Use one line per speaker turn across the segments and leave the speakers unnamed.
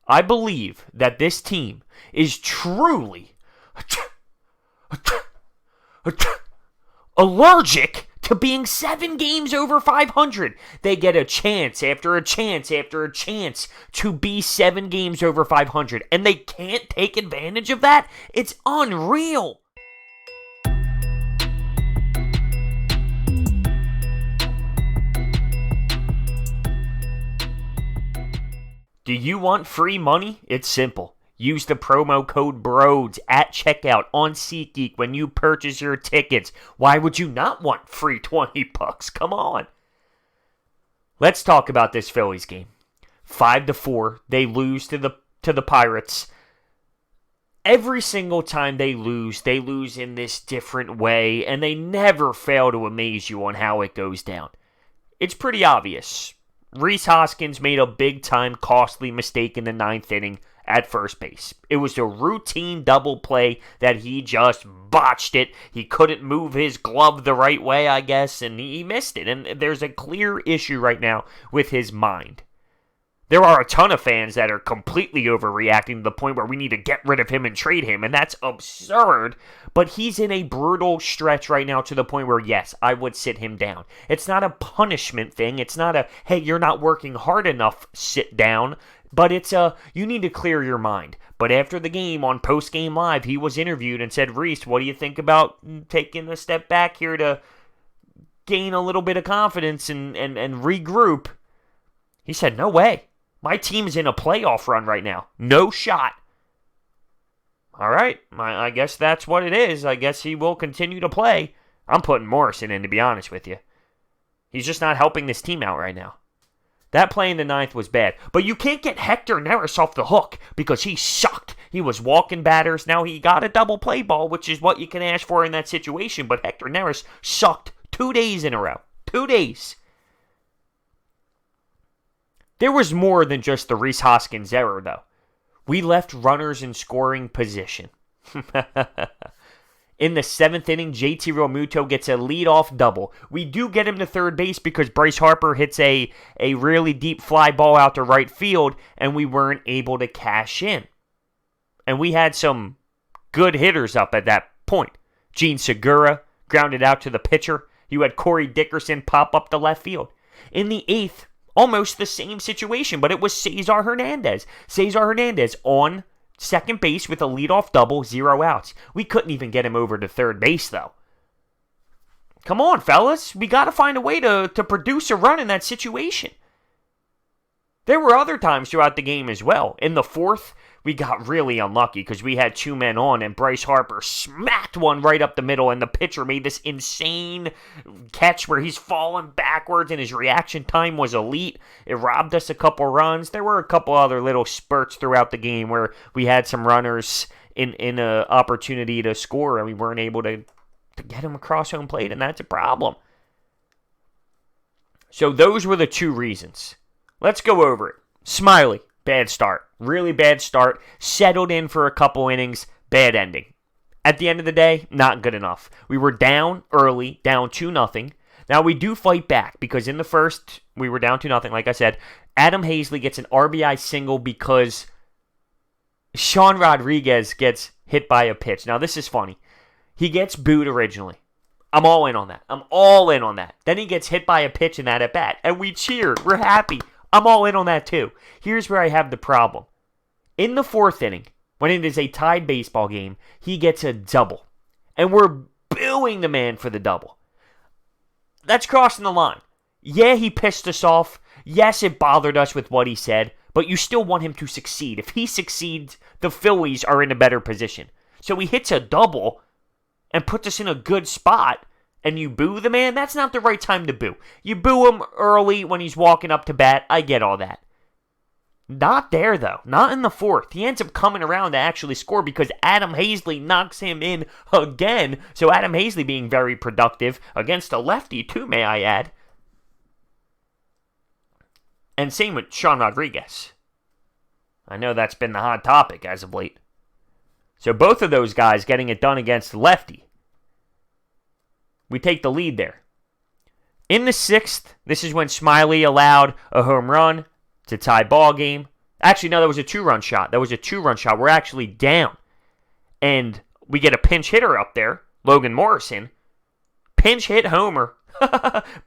I believe that this team is truly allergic to being 7 games over 500. They get a chance after a chance after a chance to be 7 games over 500, and they can't take advantage of that? It's unreal. Do you want free money? It's simple. Use the promo code BROADS at checkout on SeatGeek when you purchase your tickets. Why would you not want free $20? Come on. Let's talk about this Phillies game. 5-4, they lose to the Pirates. Every single time they lose in this different way, and they never fail to amaze you on how it goes down. It's pretty obvious. Rhys Hoskins made a big-time costly mistake in the 9th inning at first base. It was a routine double play that he just botched it. He couldn't move his glove the right way, I guess, and he missed it. And there's a clear issue right now with his mind. There are a ton of fans that are completely overreacting to the point where we need to get rid of him and trade him, and that's absurd. But he's in a brutal stretch right now to the point where, yes, I would sit him down. It's not a punishment thing. It's not a, hey, you're not working hard enough, sit down. But it's you need to clear your mind. But after the game, on Post Game Live, he was interviewed and said, Rhys, what do you think about taking a step back here to gain a little bit of confidence and regroup? He said, no way. My team's in a playoff run right now. No shot. All right, I guess that's what it is. I guess he will continue to play. I'm putting Morrison in, to be honest with you. He's just not helping this team out right now. That play in the 9th was bad. But you can't get Hector Neris off the hook because he sucked. He was walking batters. Now he got a double play ball, which is what you can ask for in that situation. But Hector Neris sucked 2 days in a row. 2 days. There was more than just the Rhys Hoskins error, though. We left runners in scoring position. In the 7th inning, JT Realmuto gets a leadoff double. We do get him to third base because Bryce Harper hits a really deep fly ball out to right field, and we weren't able to cash in. And we had some good hitters up at that point. Gene Segura grounded out to the pitcher. You had Corey Dickerson pop up the left field. In the 8th, almost the same situation, but it was Cesar Hernandez. Cesar Hernandez on second base with a leadoff double, 0 outs. We couldn't even get him over to third base, though. Come on, fellas. We got to find a way to produce a run in that situation. There were other times throughout the game as well. In the 4th, we got really unlucky because we had 2 men on and Bryce Harper smacked one right up the middle and the pitcher made this insane catch where he's falling backwards and his reaction time was elite. It robbed us a couple runs. There were a couple other little spurts throughout the game where we had some runners in an opportunity to score and we weren't able to get them across home plate, and that's a problem. So those were the 2 reasons. Let's go over it. Smyly, bad start. Really bad start. Settled in for a couple innings. Bad ending. At the end of the day, not good enough. We were down early, down 2-0. Now, we do fight back because in the first, we were down 2-0, like I said. Adam Hazley gets an RBI single because Sean Rodriguez gets hit by a pitch. Now, this is funny. He gets booed originally. I'm all in on that. Then he gets hit by a pitch in that at-bat, and we cheered. We're happy. I'm all in on that too. Here's where I have the problem. In the 4th inning, when it is a tied baseball game, he gets a double. And we're booing the man for the double. That's crossing the line. Yeah, he pissed us off. Yes, it bothered us with what he said. But you still want him to succeed. If he succeeds, the Phillies are in a better position. So he hits a double and puts us in a good spot. And you boo the man, that's not the right time to boo. You boo him early when he's walking up to bat. I get all that. Not there, though. Not in the 4th. He ends up coming around to actually score because Adam Hazley knocks him in again. So Adam Hazley being very productive against a lefty, too, may I add. And same with Sean Rodriguez. I know that's been the hot topic as of late. So both of those guys getting it done against the lefty. We take the lead there. In the 6th, this is when Smyly allowed a home run to tie ball game. Actually, no, that was a two-run shot. We're actually down. And we get a pinch hitter up there, Logan Morrison. Pinch hit homer.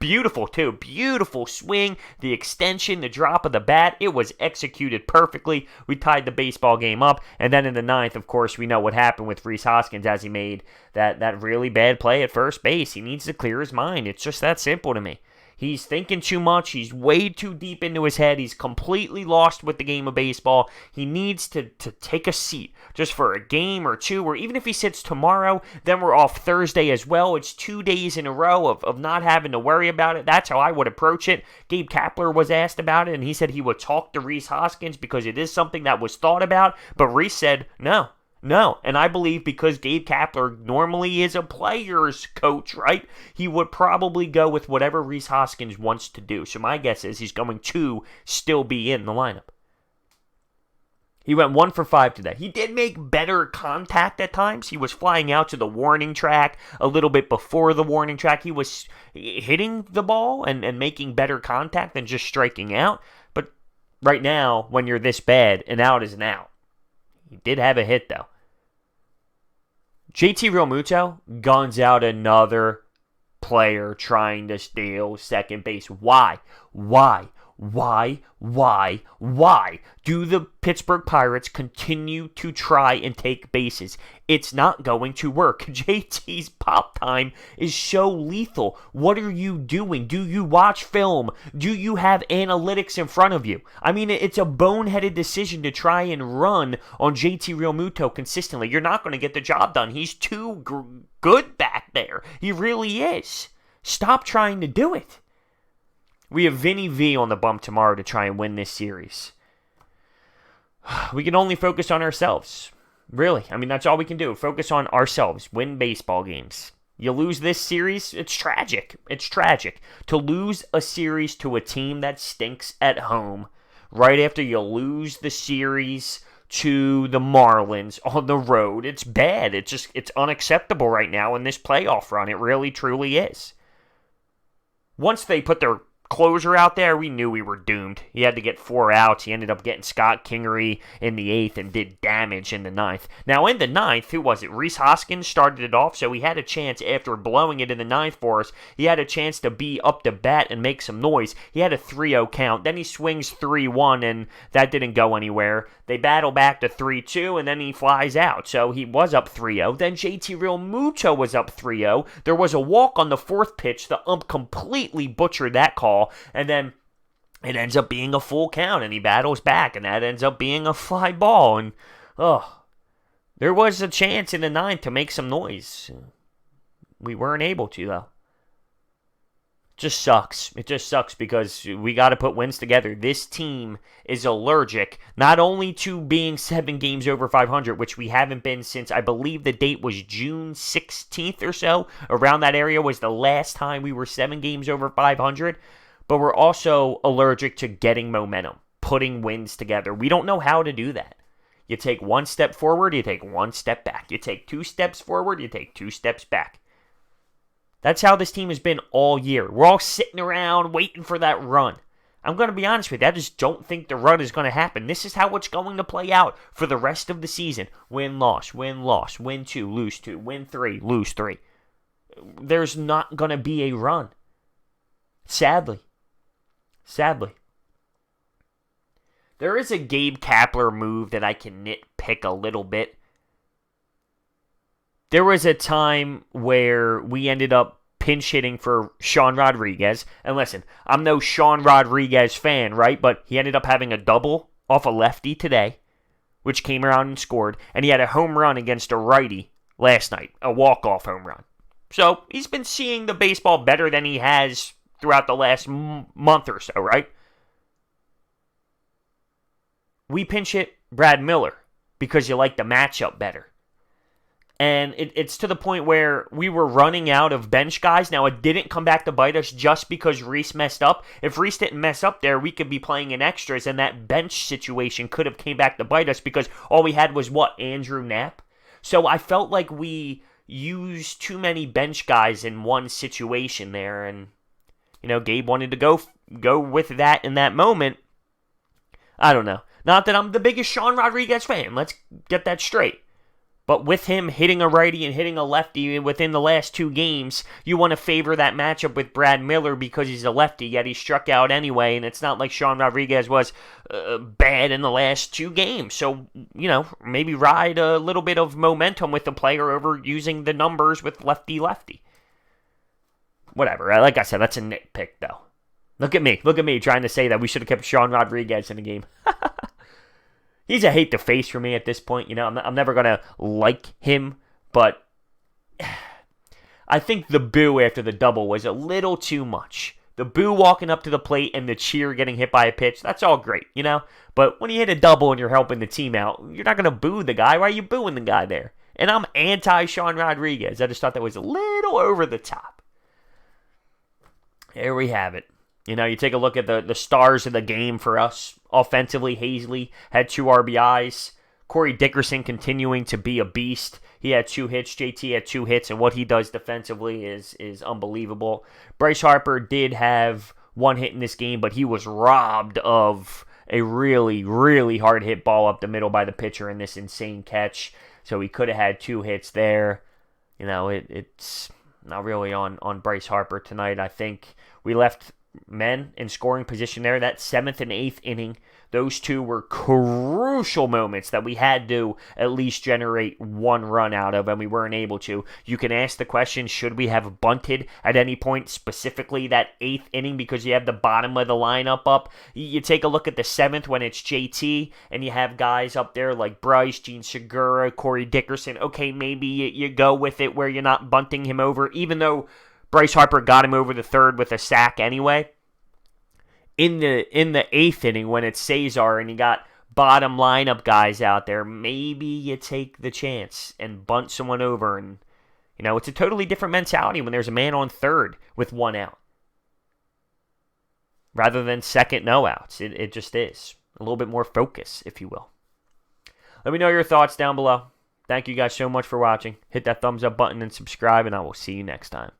Beautiful, too. Beautiful swing, the extension, the drop of the bat. It was executed perfectly. We tied the baseball game up. And then in the ninth, of course, we know what happened with Rhys Hoskins as he made that really bad play at first base. He needs to clear his mind. It's just that simple to me. He's thinking too much. He's way too deep into his head. He's completely lost with the game of baseball. He needs to take a seat just for a game or two, or even if he sits tomorrow, then we're off Thursday as well. It's 2 days in a row of not having to worry about it. That's how I would approach it. Gabe Kapler was asked about it, and he said he would talk to Rhys Hoskins because it is something that was thought about, but Rhys said no. No, and I believe because Gabe Kapler normally is a player's coach, right? He would probably go with whatever Rhys Hoskins wants to do. So my guess is he's going to still be in the lineup. He went 1 for 5 today. He did make better contact at times. He was flying out to the warning track a little bit before the warning track. He was hitting the ball and making better contact than just striking out. But right now, when you're this bad, an out is an out. He did have a hit, though. JT Realmuto guns out another player trying to steal second base. Why? Do the Pittsburgh Pirates continue to try and take bases? It's not going to work. JT's pop time is so lethal. What are you doing? Do you watch film? Do you have analytics in front of you? I mean, it's a boneheaded decision to try and run on JT Realmuto consistently. You're not going to get the job done. He's too good back there. He really is. Stop trying to do it. We have Vinny V on the bump tomorrow to try and win this series. We can only focus on ourselves. Really. I mean, that's all we can do. Focus on ourselves. Win baseball games. You lose this series, it's tragic. It's tragic. To lose a series to a team that stinks at home right after you lose the series to the Marlins on the road, it's bad. It's unacceptable right now in this playoff run. It really, truly is. Once they put their closer out there, we knew we were doomed. He had to get 4 outs. He ended up getting Scott Kingery in the 8th and did damage in the 9th. Now, in the 9th, who was it? Rhys Hoskins started it off, so he had a chance after blowing it in the 9th for us. He had a chance to be up to bat and make some noise. He had a 3-0 count. Then he swings 3-1, and that didn't go anywhere. They battle back to 3-2, and then he flies out. So he was up 3-0. Then JT Realmuto was up 3-0. There was a walk on the 4th pitch. The ump completely butchered that call. And then it ends up being a full count, and he battles back, and that ends up being a fly ball. And, there was a chance in the 9th to make some noise. We weren't able to, though. Just sucks. It just sucks because we got to put wins together. This team is allergic not only to being 7 games over 500, which we haven't been since, I believe the date was June 16th or so. Around that area was the last time we were 7 games over 500. But we're also allergic to getting momentum, putting wins together. We don't know how to do that. You take 1 step forward, you take 1 step back. You take 2 steps forward, you take 2 steps back. That's how this team has been all year. We're all sitting around waiting for that run. I'm going to be honest with you. I just don't think the run is going to happen. This is how it's going to play out for the rest of the season. Win, loss, win, loss, win 2, lose 2, win 3, lose 3. There's not going to be a run. Sadly. There is a Gabe Kapler move that I can nitpick a little bit. There was a time where we ended up pinch hitting for Sean Rodriguez. And listen, I'm no Sean Rodriguez fan, right? But he ended up having a double off a lefty today, which came around and scored. And he had a home run against a righty last night, a walk-off home run. So he's been seeing the baseball better than he has throughout the last month or so, right? We pinch hit Brad Miller because you like the matchup better. And it's to the point where we were running out of bench guys. Now, it didn't come back to bite us just because Rhys messed up. If Rhys didn't mess up there, we could be playing in extras, and that bench situation could have came back to bite us because all we had was, Andrew Knapp? So I felt like we used too many bench guys in one situation there, and Gabe wanted to go with that in that moment. I don't know. Not that I'm the biggest Sean Rodriguez fan. Let's get that straight. But with him hitting a righty and hitting a lefty within the last 2 games, you want to favor that matchup with Brad Miller because he's a lefty, yet he struck out anyway, and it's not like Sean Rodriguez was bad in the last 2 games. So, maybe ride a little bit of momentum with the player over using the numbers with lefty-lefty. Whatever. Like I said, that's a nitpick, though. Look at me trying to say that we should have kept Sean Rodriguez in the game. He's a hate to face for me at this point. I'm never going to like him, but I think the boo after the double was a little too much. The boo walking up to the plate and the cheer getting hit by a pitch, that's all great, But when you hit a double and you're helping the team out, you're not going to boo the guy. Why are you booing the guy there? And I'm anti-Sean Rodriguez. I just thought that was a little over the top. There we have it. You take a look at the stars of the game for us. Offensively, Hazley had 2 RBIs. Corey Dickerson continuing to be a beast. He had 2 hits. JT had 2 hits, and what he does defensively is unbelievable. Bryce Harper did have 1 hit in this game, but he was robbed of a really, really hard hit ball up the middle by the pitcher in this insane catch. So he could have had 2 hits there. It's not really on Bryce Harper tonight. I think we left men in scoring position there. That 7th and 8th inning, those 2 were crucial moments that we had to at least generate 1 run out of, and we weren't able to. You can ask the question, should we have bunted at any point, specifically that 8th inning, because you have the bottom of the lineup up? You take a look at the 7th when it's JT, and you have guys up there like Bryce, Gene Segura, Corey Dickerson. Okay, maybe you go with it where you're not bunting him over, even though Bryce Harper got him over the 3rd with a sack anyway. In the 8th inning, when it's Cesar and you got bottom lineup guys out there, maybe you take the chance and bunt someone over. And it's a totally different mentality when there's a man on 3rd with 1 out, rather than second no outs. It just is a little bit more focus, if you will. Let me know your thoughts down below. Thank you guys so much for watching. Hit that thumbs up button and subscribe, and I will see you next time.